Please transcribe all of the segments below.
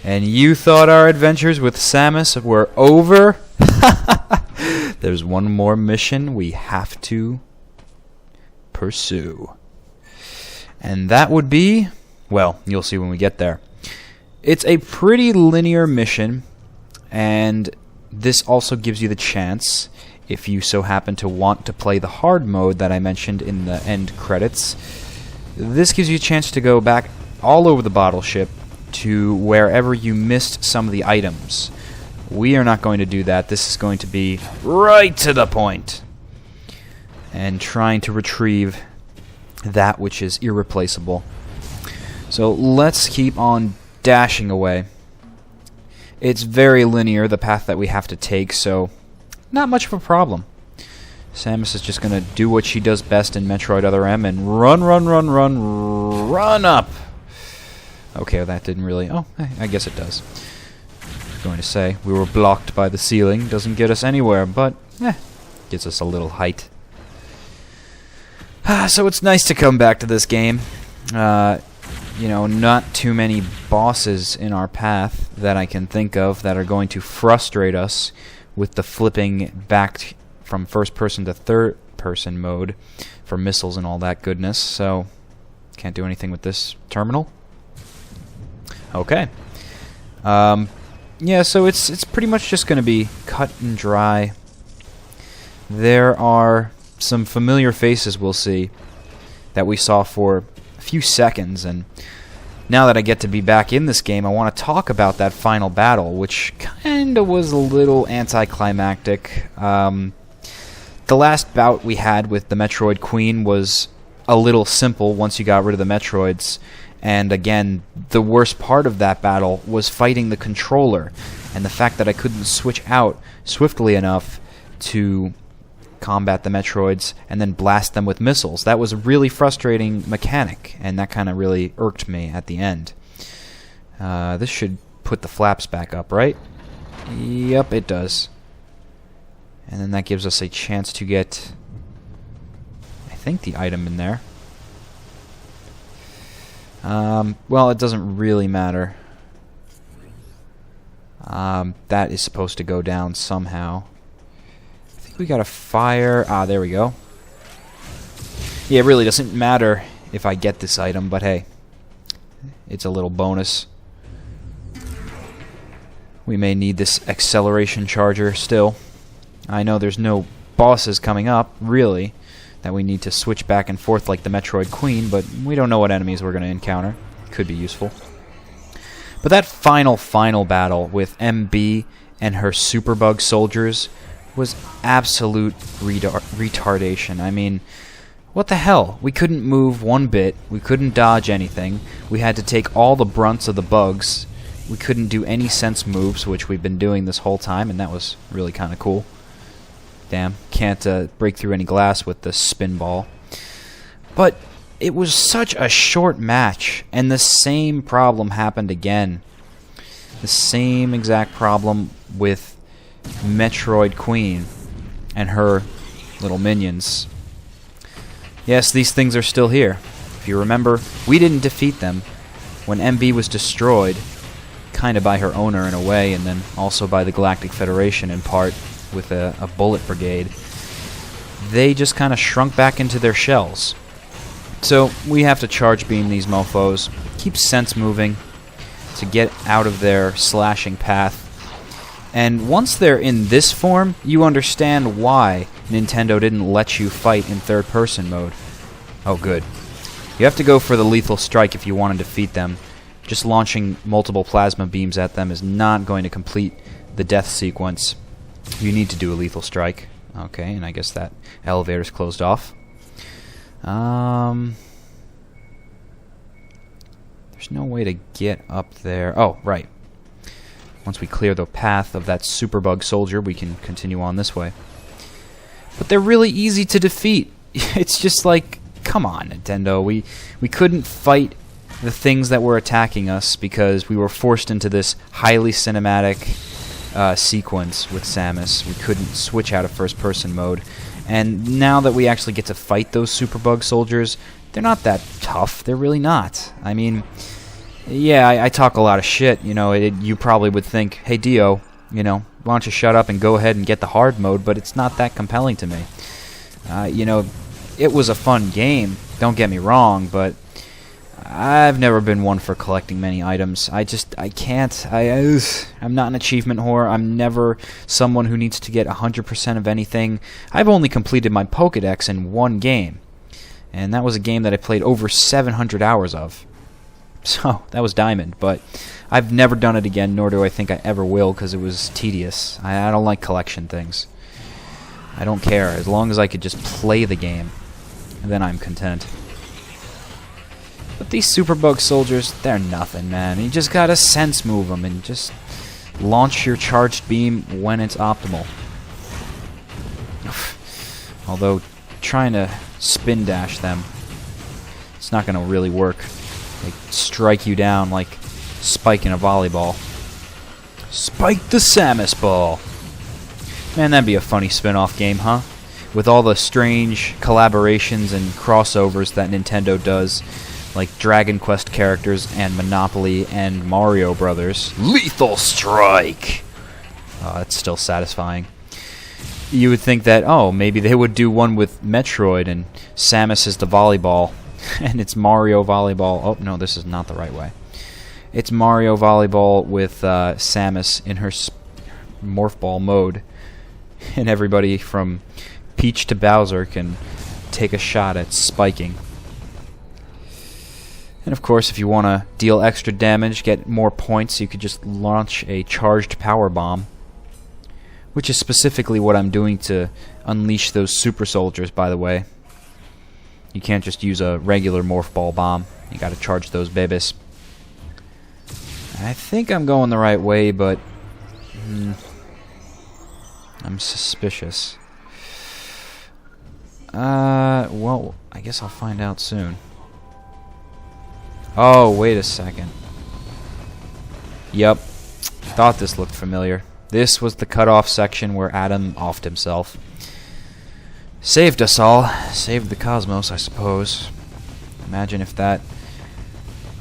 And you thought our adventures with Samus were over? There's one more mission we have to pursue. And that would be, well, you'll see when we get there. It's a pretty linear mission, and this also gives you the chance, if you so happen to want to play the hard mode that I mentioned in the end credits, this gives you a chance to go back all over the bottle ship to wherever you missed some of the items. We are not going to do that. This is going to be right to the point and trying to retrieve that which is irreplaceable. So let's keep on dashing away. It's very linear, the path that we have to take, so not much of a problem. Samus is just going to do what she does best in Metroid Other M and run up. Okay, well, that didn't really... Oh, I guess it does. I was going to say, we were blocked by the ceiling. Doesn't get us anywhere, but gets us a little height. So it's nice to come back to this game. You know, not too many bosses in our path that I can think of that are going to frustrate us with the flipping back from first person to third person mode for missiles and all that goodness. So can't do anything with this terminal. Okay. Yeah, so it's pretty much just going to be cut and dry. There are some familiar faces we'll see that we saw for a few seconds, and now that I get to be back in this game, I want to talk about that final battle, which kinda was a little anticlimactic. The last bout we had with the Metroid Queen was a little simple once you got rid of the Metroids, and again, the worst part of that battle was fighting the controller, and the fact that I couldn't switch out swiftly enough to combat the Metroids and then blast them with missiles. That was a really frustrating mechanic, and that kind of really irked me at the end. This should put the flaps back up, right? Yep, it does. And then that gives us a chance to get, I think, the item in there. Well, it doesn't really matter. That is supposed to go down somehow. We got a fire. Ah, there we go. Yeah, it really doesn't matter if I get this item, but hey, it's a little bonus. We may need this acceleration charger still. I know there's no bosses coming up, really, that we need to switch back and forth like the Metroid Queen, but we don't know what enemies we're going to encounter. Could be useful. But that final battle with MB and her superbug soldiers was absolute retardation. I mean, what the hell? We couldn't move one bit. We couldn't dodge anything. We had to take all the brunts of the bugs. We couldn't do any sense moves, which we've been doing this whole time, and that was really kind of cool. Damn, can't break through any glass with the spin ball. But it was such a short match, and the same problem happened again. The same exact problem with Metroid Queen and her little minions. Yes, these things are still here. If you remember, we didn't defeat them when MB was destroyed, kind of by her owner in a way, and then also by the Galactic Federation in part with a bullet brigade. They just kind of shrunk back into their shells. So we have to charge beam these mofos, keep sense moving to get out of their slashing path. And once they're in this form, you understand why Nintendo didn't let you fight in third-person mode. Oh, good. You have to go for the lethal strike if you want to defeat them. Just launching multiple plasma beams at them is not going to complete the death sequence. You need to do a lethal strike. Okay, and I guess that elevator's closed off. There's no way to get up there. Oh, right. Once we clear the path of that superbug soldier, we can continue on this way. But they're really easy to defeat. It's just like, come on, Nintendo. We couldn't fight the things that were attacking us because we were forced into this highly cinematic sequence with Samus. We couldn't switch out of first-person mode. And now that we actually get to fight those superbug soldiers, they're not that tough. They're really not. I mean, Yeah, I talk a lot of shit. You know, you probably would think, hey, Dio, you know, why don't you shut up and go ahead and get the hard mode, but it's not that compelling to me. You know, it was a fun game, don't get me wrong, but I've never been one for collecting many items. I can't. I'm not an achievement whore. I'm never someone who needs to get 100% of anything. I've only completed my Pokédex in one game, and that was a game that I played over 700 hours of. So, that was Diamond, but I've never done it again, nor do I think I ever will, because it was tedious. I don't like collection things. I don't care. As long as I could just play the game, then I'm content. But these Superbug soldiers, they're nothing, man. You just gotta sense move them and just launch your charged beam when it's optimal. Although, trying to spin dash them, it's not gonna really work. They strike you down like Spike in a volleyball. Spike the Samus ball! Man, that'd be a funny spin-off game, huh? With all the strange collaborations and crossovers that Nintendo does, like Dragon Quest characters and Monopoly and Mario Brothers. Lethal Strike! That's still satisfying. You would think that, oh, maybe they would do one with Metroid and Samus is the volleyball. And it's Mario Volleyball. Oh, no, this is not the right way. It's Mario Volleyball with Samus in her Morph Ball mode. And everybody from Peach to Bowser can take a shot at spiking. And of course, if you want to deal extra damage, get more points, you could just launch a charged power bomb. Which is specifically what I'm doing to unleash those super soldiers, by the way. You can't just use a regular Morph Ball bomb. You gotta charge those babies. I think I'm going the right way, but I'm suspicious. Well, I guess I'll find out soon. Oh, wait a second. Yep. Thought this looked familiar. This was the cutoff section where Adam offed himself. Saved us all. Saved the cosmos, I suppose. Imagine if that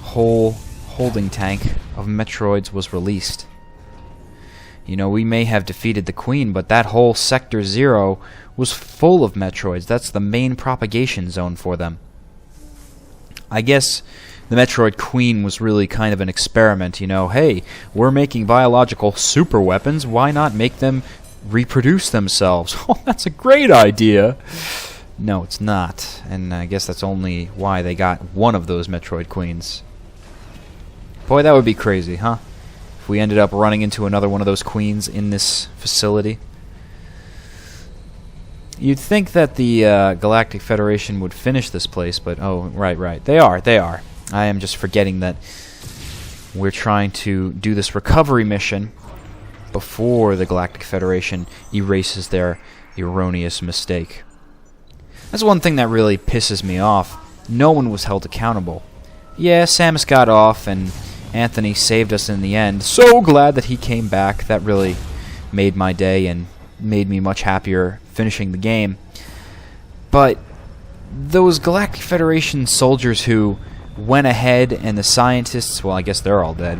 whole holding tank of Metroids was released. You know, we may have defeated the Queen, but that whole Sector 0 was full of Metroids. That's the main propagation zone for them. I guess the Metroid Queen was really kind of an experiment, you know. Hey, we're making biological super weapons. Why not make them reproduce themselves? Oh, that's a great idea. No, it's not. And I guess that's only why they got one of those Metroid Queens. Boy, that would be crazy, huh? If we ended up running into another one of those queens in this facility. You'd think that the Galactic Federation would finish this place, but oh, right. They are. I am just forgetting that we're trying to do this recovery mission before the Galactic Federation erases their erroneous mistake. That's one thing that really pisses me off. No one was held accountable. Yeah, Samus got off, and Anthony saved us in the end. So glad that he came back. That really made my day and made me much happier finishing the game. But those Galactic Federation soldiers who went ahead, and the scientists, well, I guess they're all dead,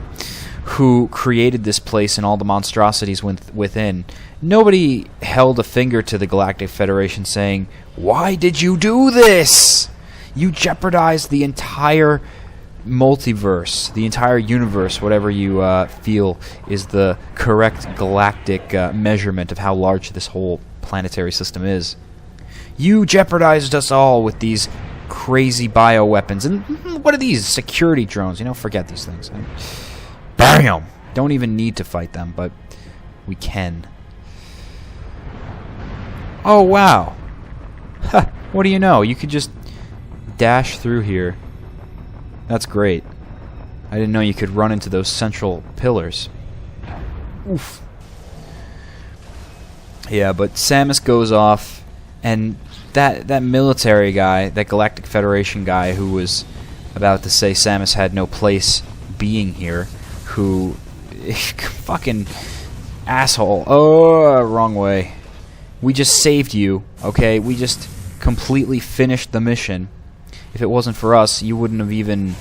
who created this place and all the monstrosities within, nobody held a finger to the Galactic Federation saying, "Why did you do this? You jeopardized the entire multiverse, the entire universe," whatever you feel is the correct galactic measurement of how large this whole planetary system is. You jeopardized us all with these crazy bioweapons. And what are these? Security drones. You know, forget these things. Bam! Don't even need to fight them, but we can. Oh, wow. Huh, what do you know? You could just dash through here. That's great. I didn't know you could run into those central pillars. Oof. Yeah, but Samus goes off, and that military guy, that Galactic Federation guy who was about to say Samus had no place being here, who... fucking asshole. Oh, wrong way. We just saved you, okay? We just completely finished the mission. If it wasn't for us, you wouldn't have even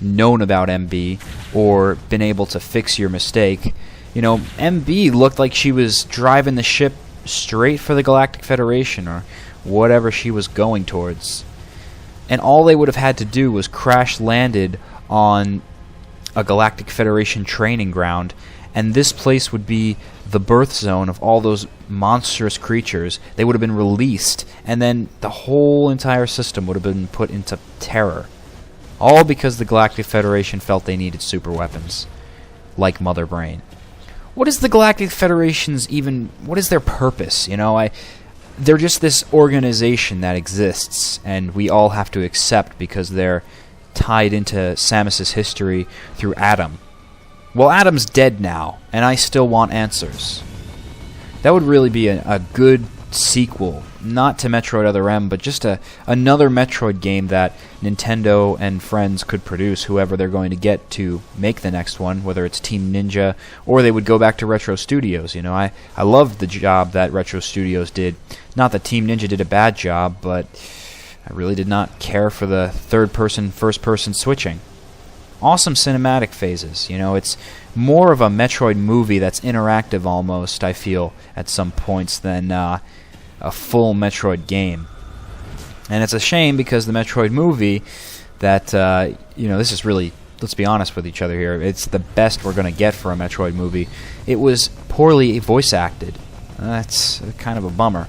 known about MB or been able to fix your mistake. You know, MB looked like she was driving the ship straight for the Galactic Federation or whatever she was going towards. And all they would have had to do was crash landed on a Galactic Federation training ground, and this place would be the birth zone of all those monstrous creatures. They would have been released, and then the whole entire system would have been put into terror. All because the Galactic Federation felt they needed super weapons, like Mother Brain. What is the Galactic Federation's what is their purpose? You know, they're just this organization that exists, and we all have to accept because they're tied into Samus's history through Adam. Well, Adam's dead now, and I still want answers. That would really be a good sequel, not to Metroid Other M, but just another Metroid game that Nintendo and friends could produce, whoever they're going to get to make the next one, whether it's Team Ninja, or they would go back to Retro Studios. You know, I loved the job that Retro Studios did. Not that Team Ninja did a bad job, but I really did not care for the third-person, first-person switching. Awesome cinematic phases. You know, it's more of a Metroid movie that's interactive almost, I feel, at some points, than a full Metroid game. And it's a shame because the Metroid movie that, you know, this is really, let's be honest with each other here, it's the best we're going to get for a Metroid movie. It was poorly voice acted. That's kind of a bummer.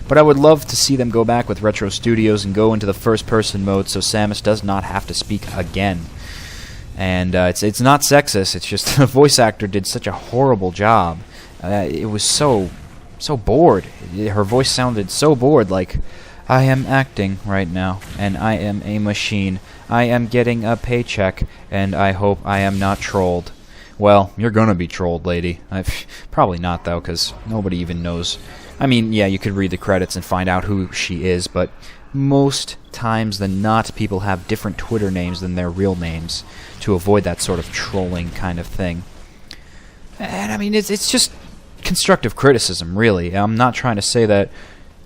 But I would love to see them go back with Retro Studios and go into the first-person mode so Samus does not have to speak again. And it's not sexist, it's just the voice actor did such a horrible job. It was so bored. Her voice sounded so bored, like, I am acting right now, and I am a machine. I am getting a paycheck, and I hope I am not trolled. Well, you're gonna be trolled, lady. Probably not, though, because nobody even knows. I mean, yeah, you could read the credits and find out who she is, but most times than not, people have different Twitter names than their real names to avoid that sort of trolling kind of thing. And, I mean, it's just constructive criticism, really. I'm not trying to say that,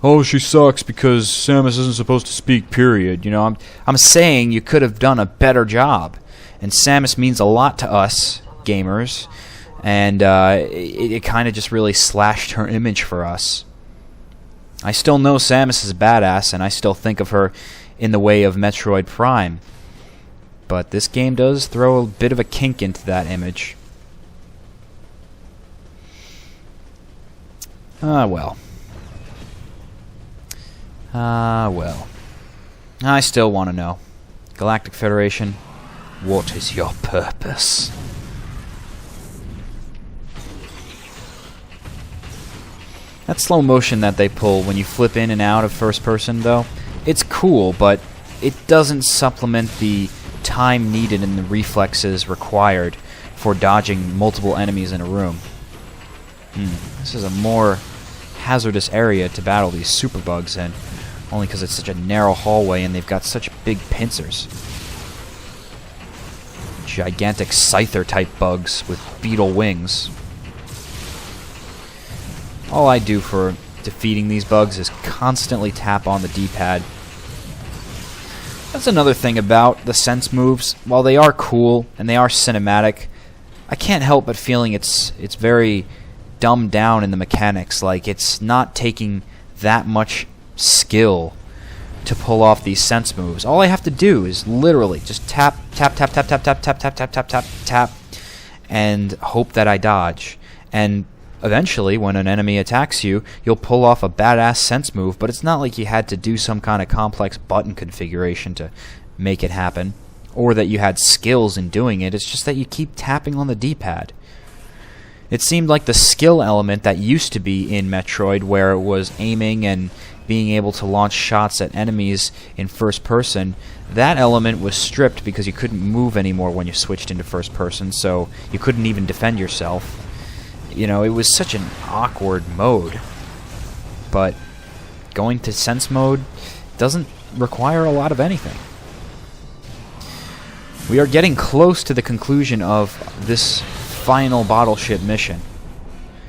oh, she sucks because Samus isn't supposed to speak, period. You know, I'm saying you could have done a better job. And Samus means a lot to us, gamers, and it kind of just really slashed her image for us. I still know Samus is a badass, and I still think of her in the way of Metroid Prime. But this game does throw a bit of a kink into that image. Well. Well. I still want to know. Galactic Federation, what is your purpose? That slow motion that they pull when you flip in and out of first person, though, it's cool, but it doesn't supplement the time needed and the reflexes required for dodging multiple enemies in a room. This is a more hazardous area to battle these superbugs in, only because it's such a narrow hallway and they've got such big pincers. Gigantic scyther-type bugs with beetle wings. All I do for defeating these bugs is constantly tap on the D-pad. That's another thing about the sense moves. While they are cool and they are cinematic, I can't help but feeling it's very dumbed down in the mechanics. Like, it's not taking that much skill to pull off these sense moves. All I have to do is literally just tap, tap, tap, tap, tap, tap, tap, tap, tap, tap, tap, tap, and hope that I dodge. And eventually, when an enemy attacks you, you'll pull off a badass sense move, but it's not like you had to do some kind of complex button configuration to make it happen, or that you had skills in doing it. It's just that you keep tapping on the D-pad. It seemed like the skill element that used to be in Metroid, where it was aiming and being able to launch shots at enemies in first person, that element was stripped because you couldn't move anymore when you switched into first person, so you couldn't even defend yourself. You know, it was such an awkward mode. But going to sense mode doesn't require a lot of anything. We are getting close to the conclusion of this final bottle ship mission.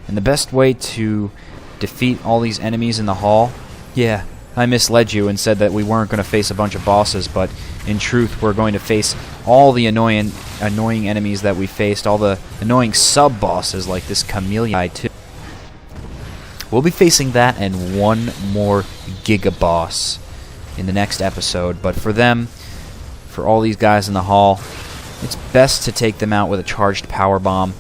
And the best way to defeat all these enemies in the hall... Yeah, I misled you and said that we weren't going to face a bunch of bosses, but In truth, we're going to face all the annoying enemies that we faced, all the annoying sub-bosses like this chameleon guy too. We'll be facing that and one more Giga Boss in the next episode, but for them, for all these guys in the hall, it's best to take them out with a charged power bomb.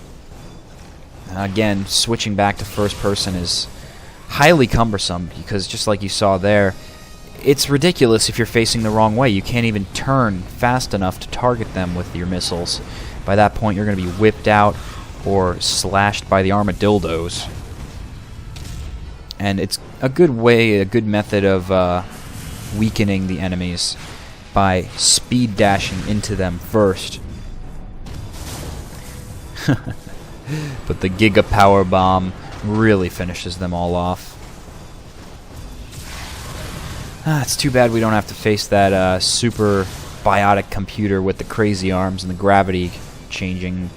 Again, switching back to first person is highly cumbersome because just like you saw there, it's ridiculous if you're facing the wrong way. You can't even turn fast enough to target them with your missiles. By that point, you're going to be whipped out or slashed by the armadillos. And it's a good way, a good method of weakening the enemies by speed dashing into them first. But the Giga Power Bomb really finishes them all off. It's too bad we don't have to face that super biotic computer with the crazy arms and the gravity changing.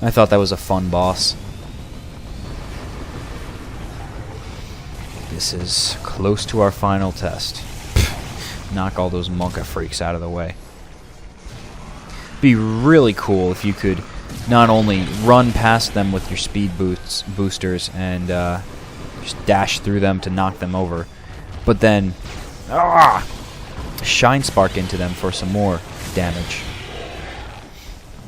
I thought that was a fun boss. This is close to our final test. Knock all those Monka freaks out of the way. Be really cool if you could not only run past them with your speed boosters and just dash through them to knock them over, but then shine spark into them for some more damage.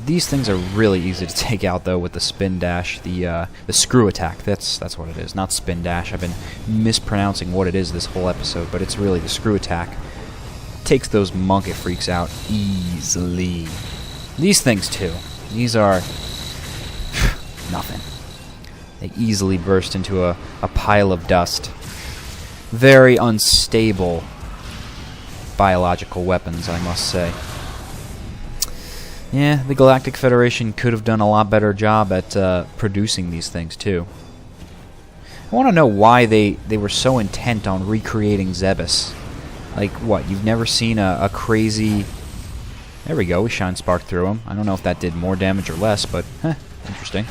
These things are really easy to take out though with the spin dash, the screw attack. That's what it is, not spin dash. I've been mispronouncing what it is this whole episode, but it's really the screw attack. Takes those monkey freaks out easily. These things too. These are nothing. They easily burst into a pile of dust. Very unstable biological weapons, I must say. Yeah, the Galactic Federation could have done a lot better job at producing these things too. I want to know why they were so intent on recreating Zebes. Like, what, you've never seen a crazy... There we go, we shine spark through him. I don't know if that did more damage or less, but, interesting.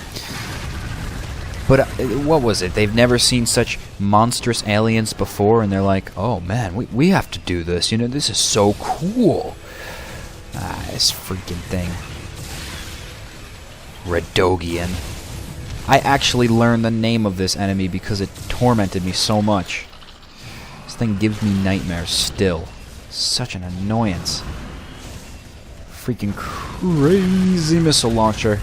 But, what was it? They've never seen such monstrous aliens before, and they're like, oh man, we have to do this, you know, this is so cool. This freaking thing. Redogian. I actually learned the name of this enemy because it tormented me so much. This thing gives me nightmares still. Such an annoyance. Freaking crazy missile launcher.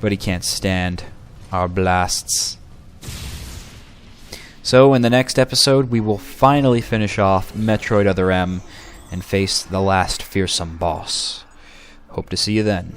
But he can't stand our blasts. So in the next episode, we will finally finish off Metroid Other M and face the last fearsome boss. Hope to see you then.